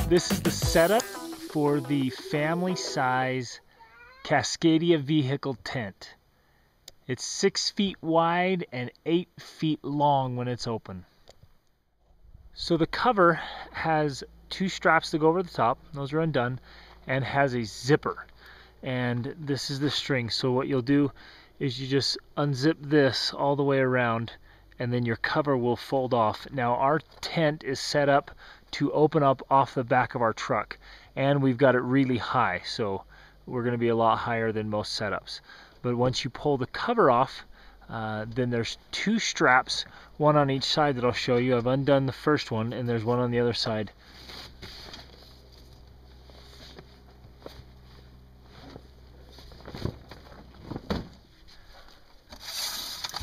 This is the setup for the family size Cascadia vehicle tent. It's 6 feet wide and 8 feet long when it's open. So the cover has 2 straps that go over the top, those are undone, and has a zipper. And this is the string. So what you'll do is you just unzip this all the way around, and then your cover will fold off. Now our tent is set up to open up off the back of our truck, and we've got it really high, so we're going to be a lot higher than most setups. But once you pull the cover off, then there's 2 straps, one on each side that I'll show you. I've undone the first one, and there's one on the other side.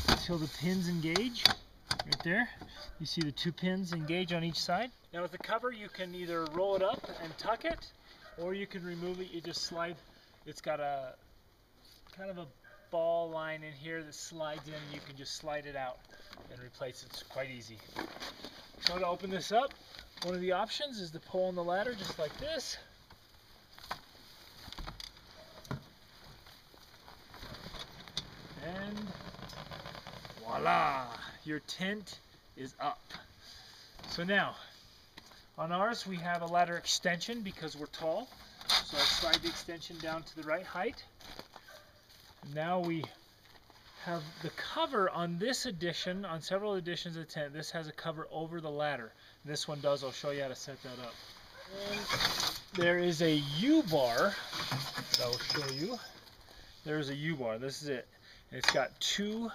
Until the pins engage, right there. You see the 2 pins engage on each side. Now with the cover, you can either roll it up and tuck it, or you can remove it. You just slide. It's got a kind of a ball line in here that slides in. You can just slide it out and replace it. It's quite easy. So to open this up, one of the options is to pull on the ladder just like this. And voila, your tent is up. So now, on ours we have a ladder extension because we're tall. So I slide the extension down to the right height. Now we have the cover on this edition, on several editions of the tent. This has a cover over the ladder. This one does. I'll show you how to set that up. And there is a U-bar that I will show you. There's a U-bar. This is it. And it's got 2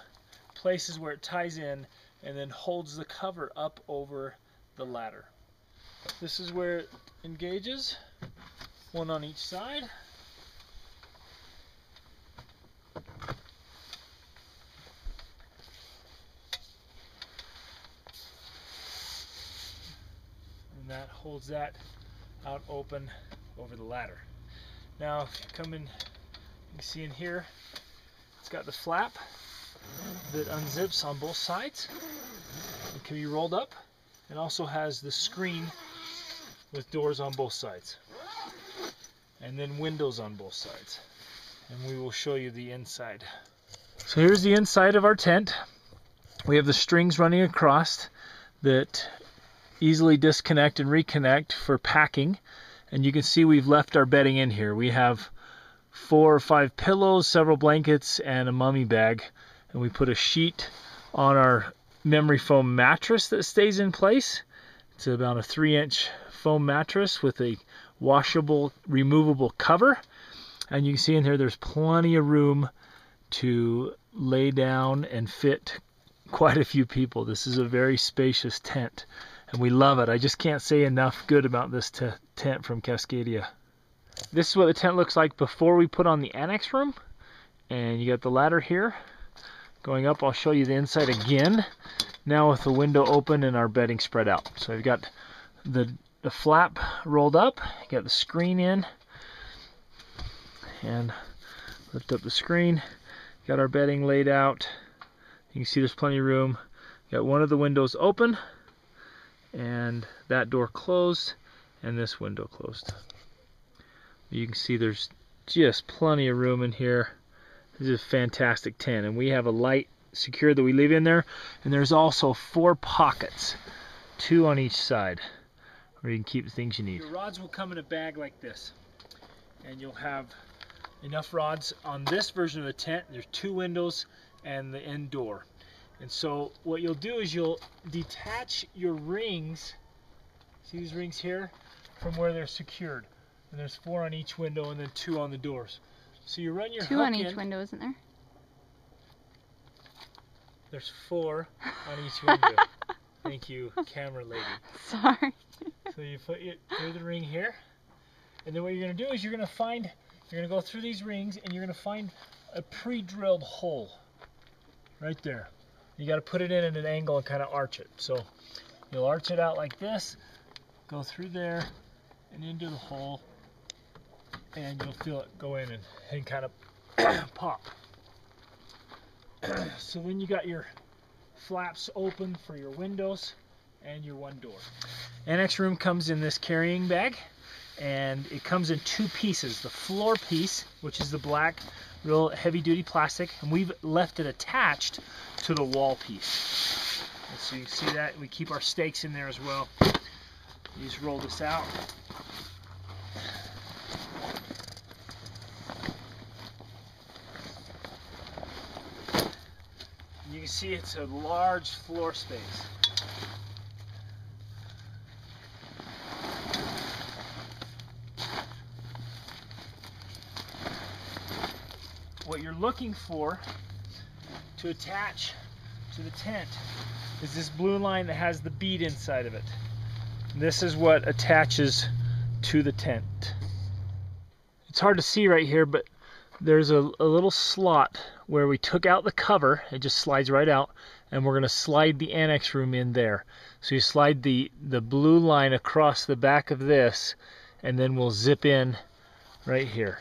places where it ties in and then holds the cover up over the ladder. This is where it engages, one on each side. And that holds that out open over the ladder. Now if you come in, you see in here, it's got the flap that unzips on both sides. It can be rolled up, and also has the screen with doors on both sides, and then windows on both sides. And we will show you the inside. So here's the inside of our tent. We have the strings running across that easily disconnect and reconnect for packing, and you can see we've left our bedding in here. We have 4 or 5 pillows, several blankets, and a mummy bag. And we put a sheet on our memory foam mattress that stays in place. It's about a 3-inch foam mattress with a washable, removable cover. And you can see in here there's plenty of room to lay down and fit quite a few people. This is a very spacious tent, and we love it. I just can't say enough good about this tent from Cascadia. This is what the tent looks like before we put on the annex room. And you got the ladder here going up. I'll show you the inside again, now with the window open and our bedding spread out. So you've got the flap rolled up, you got the screen in, and lift up the screen, got our bedding laid out. You can see there's plenty of room. Got one of the windows open, and that door closed, and this window closed. You can see there's just plenty of room in here. This is a fantastic tent, and we have a light secure that we leave in there, and there's also 4 pockets, 2 on each side, where you can keep the things you need. Your rods will come in a bag like this, and you'll have enough rods on this version of the tent. There's 2 windows and the end door. And so what you'll do is you'll detach your rings, see these rings here, from where they're secured. And there's 4 on each window and then 2 on the doors. So you run your 2 hook on each in. window, isn't there? There's 4 on each window. Thank you, camera lady. Sorry. So you put it through the ring here, and then what you're going to do is you're going to go through these rings, and you're going to find a pre-drilled hole right there. You got to put it in at an angle and kind of arch it. So you'll arch it out like this, go through there and into the hole, and you'll feel it go in and kind of pop. So then you got your flaps open for your windows, and your one door. Annex room comes in this carrying bag, and it comes in two pieces. The floor piece, which is the black, real heavy-duty plastic, and we've left it attached to the wall piece. And so you see that we keep our stakes in there as well. You just roll this out. You can see it's a large floor space. What you're looking for to attach to the tent is this blue line that has the bead inside of it. This is what attaches to the tent. It's hard to see right here, but there's a little slot where we took out the cover. It just slides right out, and we're going to slide the annex room in there. So you slide the blue line across the back of this, and then we'll zip in right here.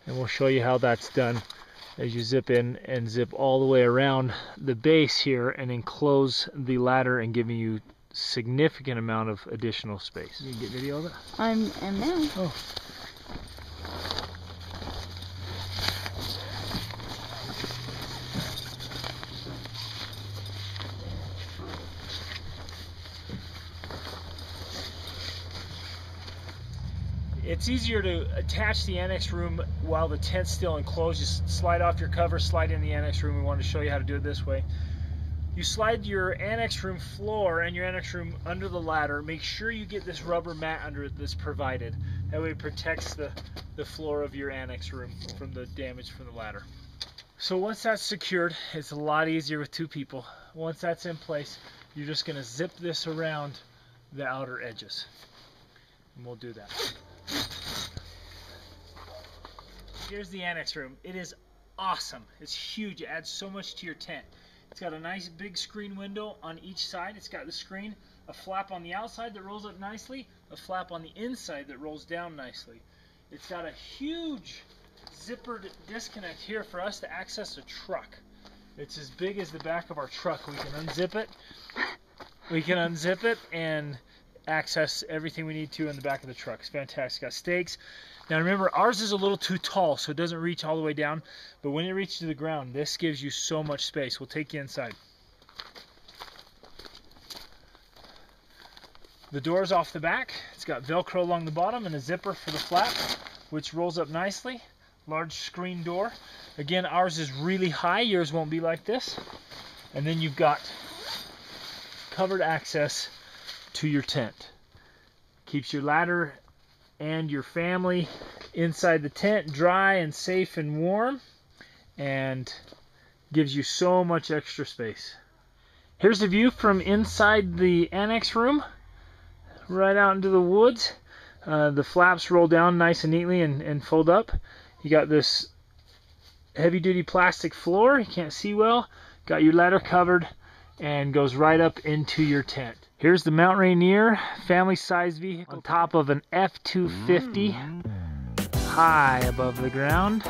And we'll show you how that's done as you zip in and zip all the way around the base here and enclose the ladder and giving you significant amount of additional space. You can get video of it? I'm now. Oh. It's easier to attach the annex room while the tent's still enclosed. Just slide off your cover, slide in the annex room. We wanted to show you how to do it this way. You slide your annex room floor and your annex room under the ladder. Make sure you get this rubber mat under it that's provided. That way it protects the floor of your annex room from the damage from the ladder. So once that's secured, it's a lot easier with two people. Once that's in place, you're just going to zip this around the outer edges. And we'll do that. Here's the annex room. It is awesome. It's huge. It adds so much to your tent. It's got a nice big screen window on each side. It's got the screen, a flap on the outside that rolls up nicely, a flap on the inside that rolls down nicely. It's got a huge zippered disconnect here for us to access a truck. It's as big as the back of our truck. We can unzip it. We can unzip it and access everything we need to in the back of the truck. It's fantastic. It's got stakes. Now remember, ours is a little too tall, so it doesn't reach all the way down, but when it reaches to the ground, this gives you so much space. We'll take you inside. The door's off the back. It's got Velcro along the bottom and a zipper for the flap, which rolls up nicely. Large screen door. Again, ours is really high. Yours won't be like this. And then you've got covered access to your tent. Keeps your ladder and your family inside the tent dry and safe and warm, and gives you so much extra space. Here's the view from inside the annex room, right out into the woods. The flaps roll down nice and neatly and fold up. You got this heavy-duty plastic floor. You can't see well. Got your ladder covered and goes right up into your tent. Here's the Mount Rainier family-sized vehicle on top of an F-250 high above the ground.